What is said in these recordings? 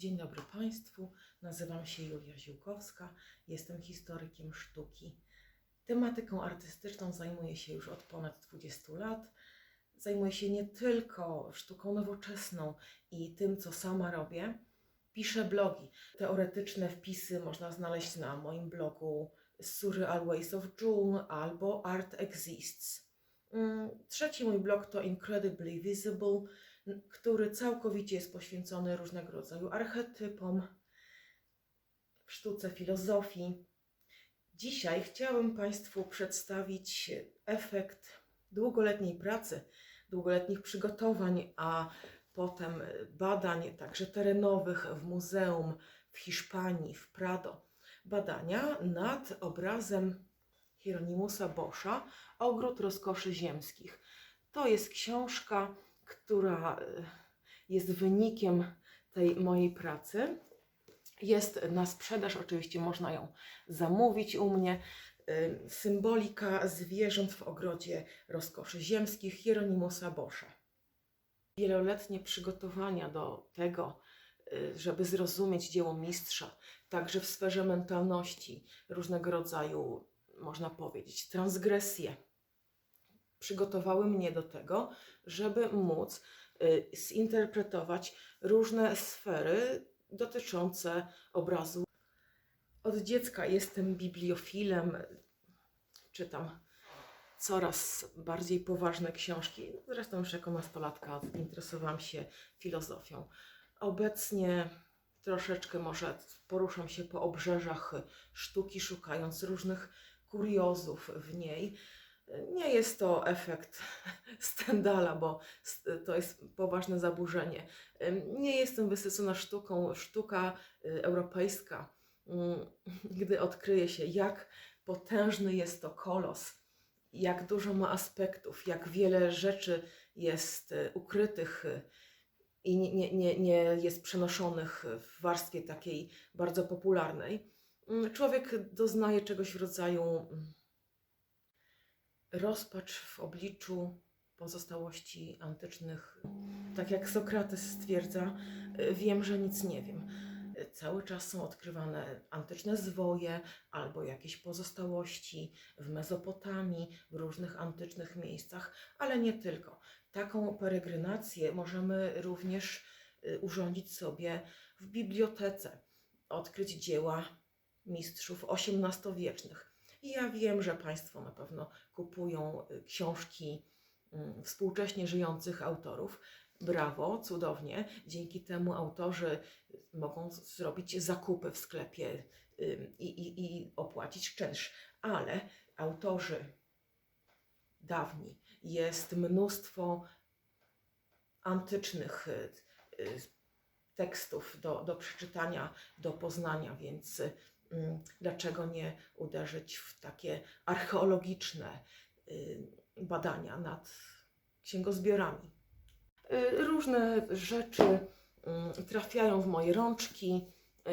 Dzień dobry Państwu, nazywam się Julia Ziółkowska, jestem historykiem sztuki. Tematyką artystyczną zajmuję się już od ponad 20 lat. Zajmuję się nie tylko sztuką nowoczesną i tym, co sama robię. Piszę blogi. Teoretyczne wpisy można znaleźć na moim blogu Surreal Ways of June albo Art Exists. Trzeci mój blog to Incredibly Visible, który całkowicie jest poświęcony różnego rodzaju archetypom w sztuce filozofii. Dzisiaj chciałabym Państwu przedstawić efekt długoletniej pracy, długoletnich przygotowań, a potem badań także terenowych w muzeum w Hiszpanii, w Prado. Badania nad obrazem Hieronimusa Boscha Ogród rozkoszy ziemskich. To jest książka, która jest wynikiem tej mojej pracy. Jest na sprzedaż, oczywiście można ją zamówić u mnie. Symbolika zwierząt w ogrodzie rozkoszy ziemskich Hieronimusa Boscha. Wieloletnie przygotowania do tego, żeby zrozumieć dzieło mistrza, także w sferze mentalności, różnego rodzaju, można powiedzieć, transgresje, przygotowały mnie do tego, żeby móc zinterpretować różne sfery dotyczące obrazu. Od dziecka jestem bibliofilem, czytam coraz bardziej poważne książki. Zresztą już jako nastolatka interesowałam się filozofią. Obecnie troszeczkę może poruszam się po obrzeżach sztuki, szukając różnych kuriozów w niej. Nie jest to efekt Stendhala, bo to jest poważne zaburzenie. Nie jestem wysycona sztuką. Sztuka europejska, gdy odkryje się, jak potężny jest to kolos, jak dużo ma aspektów, jak wiele rzeczy jest ukrytych i nie jest przenoszonych w warstwie takiej bardzo popularnej, człowiek doznaje czegoś w rodzaju rozpacz w obliczu pozostałości antycznych. Tak jak Sokrates stwierdza, wiem, że nic nie wiem. Cały czas są odkrywane antyczne zwoje albo jakieś pozostałości w Mezopotamii, w różnych antycznych miejscach, ale nie tylko. Taką peregrinację możemy również urządzić sobie w bibliotece, odkryć dzieła mistrzów XVIII-wiecznych. I ja wiem, że Państwo na pewno kupują książki współcześnie żyjących autorów. Brawo, cudownie. Dzięki temu autorzy mogą zrobić zakupy w sklepie i opłacić czynsz. Ale autorzy dawni, jest mnóstwo antycznych tekstów do przeczytania, do poznania, więc dlaczego nie uderzyć w takie archeologiczne badania nad księgozbiorami. Różne rzeczy trafiają w moje rączki,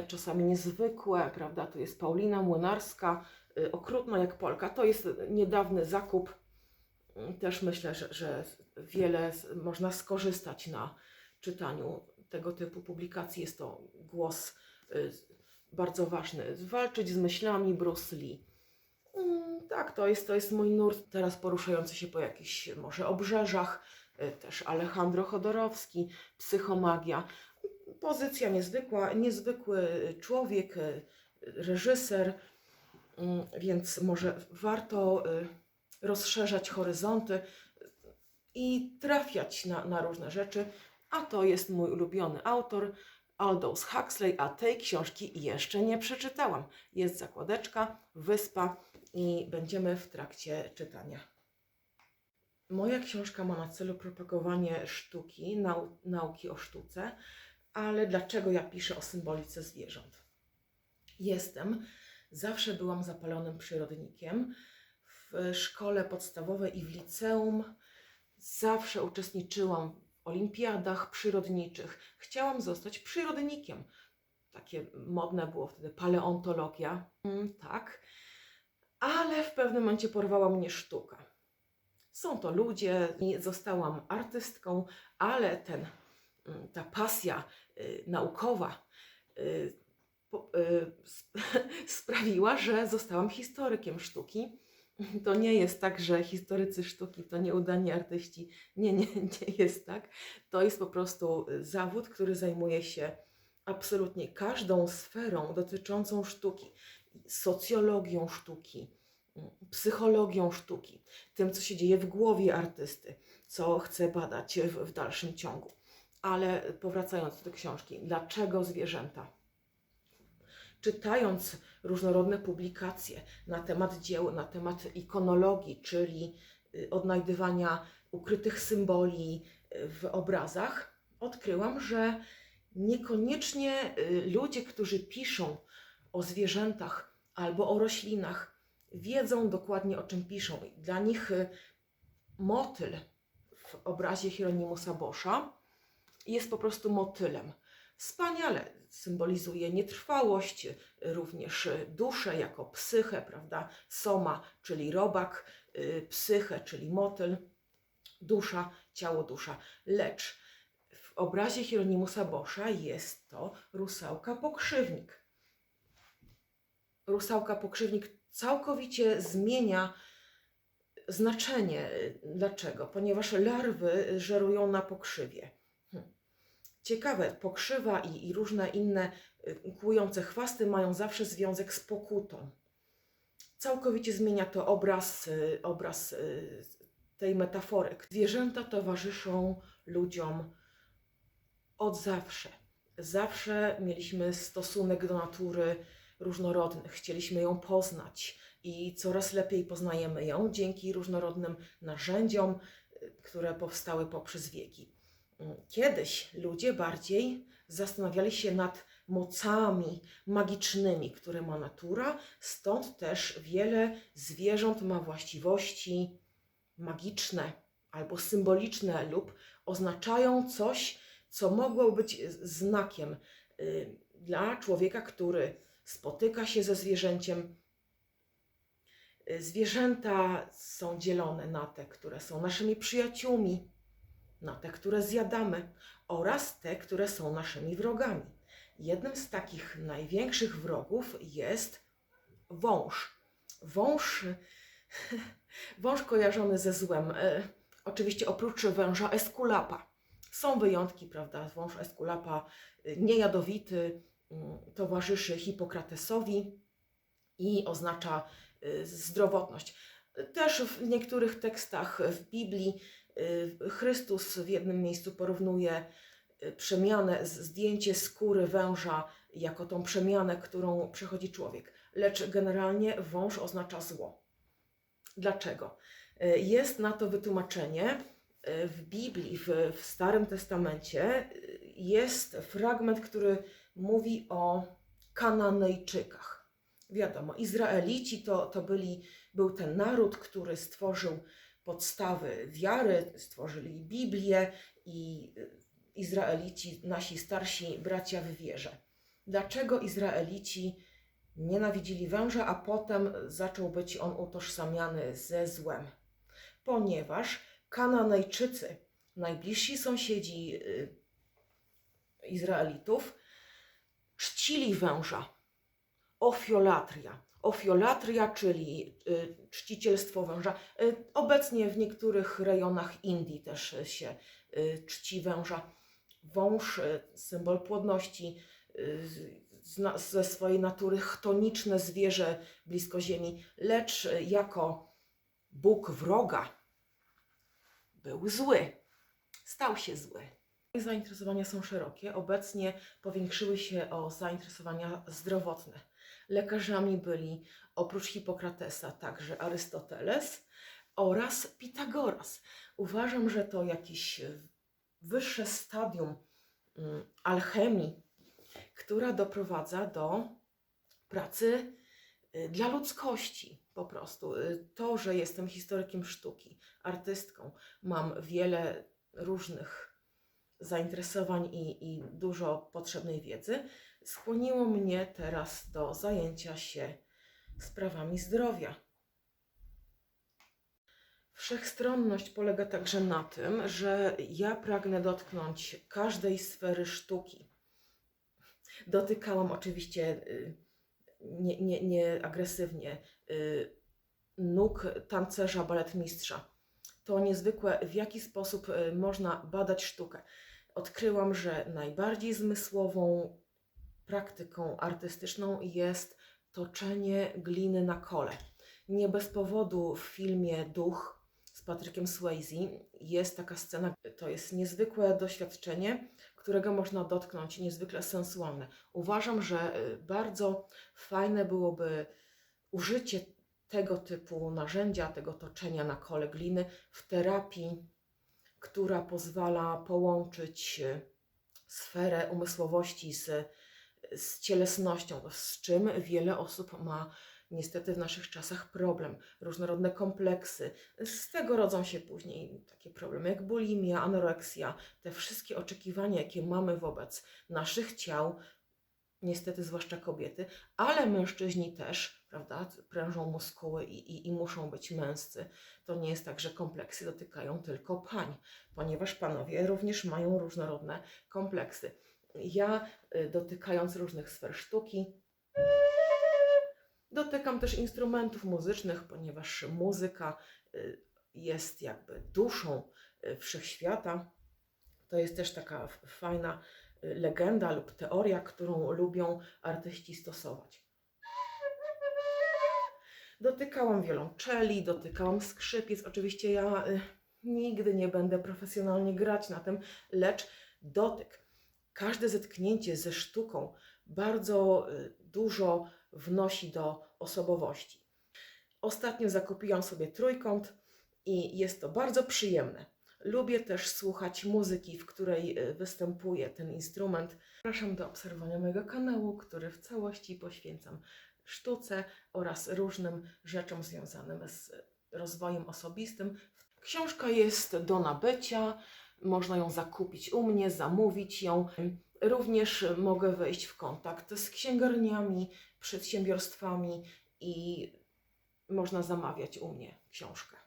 czasami niezwykłe, prawda? Tu jest Paulina Młynarska, Okrutna jak Polka. To jest niedawny zakup. Też myślę, że wiele można skorzystać na czytaniu tego typu publikacji. Jest to głos bardzo ważny. Walczyć z myślami Bruce Lee. Tak, to jest mój nurt teraz poruszający się po jakichś może obrzeżach. Też Alejandro Jodorowski, Psychomagia. Pozycja niezwykła, niezwykły człowiek, reżyser, więc może warto rozszerzać horyzonty i trafiać na różne rzeczy. A to jest mój ulubiony autor, Aldous Huxley, a tej książki jeszcze nie przeczytałam. Jest zakładeczka, wyspa i będziemy w trakcie czytania. Moja książka ma na celu propagowanie sztuki, nauki o sztuce, ale dlaczego ja piszę o symbolice zwierząt? Zawsze byłam zapalonym przyrodnikiem. W szkole podstawowej i w liceum zawsze uczestniczyłam w olimpiadach przyrodniczych. Chciałam zostać przyrodnikiem. Takie modne było wtedy paleontologia, tak. Ale w pewnym momencie porwała mnie sztuka. Są to ludzie, zostałam artystką, ale ta pasja naukowa sprawiła, że zostałam historykiem sztuki. To nie jest tak, że historycy sztuki to nieudani artyści. Nie jest tak. To jest po prostu zawód, który zajmuje się absolutnie każdą sferą dotyczącą sztuki. Socjologią sztuki, psychologią sztuki, tym, co się dzieje w głowie artysty, co chce badać w dalszym ciągu. Ale powracając do książki, dlaczego zwierzęta? Czytając różnorodne publikacje na temat dzieł, na temat ikonologii, czyli odnajdywania ukrytych symboli w obrazach, odkryłam, że niekoniecznie ludzie, którzy piszą o zwierzętach albo o roślinach, wiedzą dokładnie, o czym piszą. Dla nich motyl w obrazie Hieronimusa Boscha jest po prostu motylem. Wspaniale symbolizuje nietrwałość, również duszę jako psychę, prawda? Soma, czyli robak, psychę, czyli motyl, dusza, ciało, dusza. Lecz w obrazie Hieronimusa Boscha jest to rusałka pokrzywnik. Rusałka pokrzywnik całkowicie zmienia znaczenie. Dlaczego? Ponieważ larwy żerują na pokrzywie. Ciekawe, pokrzywa i różne inne kłujące chwasty mają zawsze związek z pokutą. Całkowicie zmienia to obraz tej metafory. Zwierzęta towarzyszą ludziom od zawsze. Zawsze mieliśmy stosunek do natury różnorodny. Chcieliśmy ją poznać i coraz lepiej poznajemy ją dzięki różnorodnym narzędziom, które powstały poprzez wieki. Kiedyś ludzie bardziej zastanawiali się nad mocami magicznymi, które ma natura, stąd też wiele zwierząt ma właściwości magiczne albo symboliczne lub oznaczają coś, co mogło być znakiem dla człowieka, który spotyka się ze zwierzęciem. Zwierzęta są dzielone na te, które są naszymi przyjaciółmi, na te, które zjadamy, oraz te, które są naszymi wrogami. Jednym z takich największych wrogów jest wąż. Wąż kojarzony ze złem. Oczywiście oprócz węża Esculapa. Są wyjątki, prawda? Wąż Esculapa niejadowity, towarzyszy Hipokratesowi i oznacza zdrowotność. Też w niektórych tekstach w Biblii Chrystus w jednym miejscu porównuje przemianę, zdjęcie skóry węża jako tą przemianę, którą przechodzi człowiek. Lecz generalnie wąż oznacza zło. Dlaczego? Jest na to wytłumaczenie. W Biblii, w Starym Testamencie jest fragment, który mówi o Kananejczykach. Wiadomo, Izraelici był ten naród, który stworzył podstawy wiary, stworzyli Biblię i Izraelici, nasi starsi bracia w wierze. Dlaczego Izraelici nienawidzili węża, a potem zaczął być on utożsamiany ze złem? Ponieważ Kananejczycy, najbliżsi sąsiedzi Izraelitów, czcili węża. Ofiolatria, czyli czcicielstwo węża. Obecnie w niektórych rejonach Indii też się czci węża. Wąż, symbol płodności, ze swojej natury chtoniczne zwierzę blisko ziemi, lecz jako Bóg wroga był zły, stał się zły. Zainteresowania są szerokie. Obecnie powiększyły się o zainteresowania zdrowotne. Lekarzami byli oprócz Hipokratesa także Arystoteles oraz Pitagoras. Uważam, że to jakieś wyższe stadium alchemii, która doprowadza do pracy dla ludzkości po prostu. To, że jestem historykiem sztuki, artystką, mam wiele różnych zainteresowań i dużo potrzebnej wiedzy, skłoniło mnie teraz do zajęcia się sprawami zdrowia. Wszechstronność polega także na tym, że ja pragnę dotknąć każdej sfery sztuki. Dotykałam oczywiście nie agresywnie nóg tancerza, baletmistrza. To niezwykłe, w jaki sposób można badać sztukę. Odkryłam, że najbardziej zmysłową praktyką artystyczną jest toczenie gliny na kole. Nie bez powodu w filmie Duch z Patrickiem Swayze jest taka scena. To jest niezwykłe doświadczenie, którego można dotknąć, niezwykle sensualne. Uważam, że bardzo fajne byłoby użycie tego typu narzędzia, tego toczenia na kole gliny w terapii, która pozwala połączyć sferę umysłowości z cielesnością, z czym wiele osób ma niestety w naszych czasach problem. Różnorodne kompleksy. Z tego rodzą się później takie problemy jak bulimia, anoreksja, te wszystkie oczekiwania, jakie mamy wobec naszych ciał, niestety zwłaszcza kobiety, ale mężczyźni też, prawda, prężą muskuły i muszą być męscy. To nie jest tak, że kompleksy dotykają tylko pań, ponieważ panowie również mają różnorodne kompleksy. Ja, dotykając różnych sfer sztuki, dotykam też instrumentów muzycznych, ponieważ muzyka jest jakby duszą wszechświata. To jest też taka fajna legenda lub teoria, którą lubią artyści stosować. Dotykałam wiolonczeli, dotykałam skrzypiec. Oczywiście ja nigdy nie będę profesjonalnie grać na tym, lecz dotyk, każde zetknięcie ze sztuką bardzo dużo wnosi do osobowości. Ostatnio zakupiłam sobie trójkąt i jest to bardzo przyjemne. Lubię też słuchać muzyki, w której występuje ten instrument. Zapraszam do obserwowania mojego kanału, który w całości poświęcam sztuce oraz różnym rzeczom związanym z rozwojem osobistym. Książka jest do nabycia, można ją zakupić u mnie, zamówić ją. Również mogę wejść w kontakt z księgarniami, przedsiębiorstwami i można zamawiać u mnie książkę.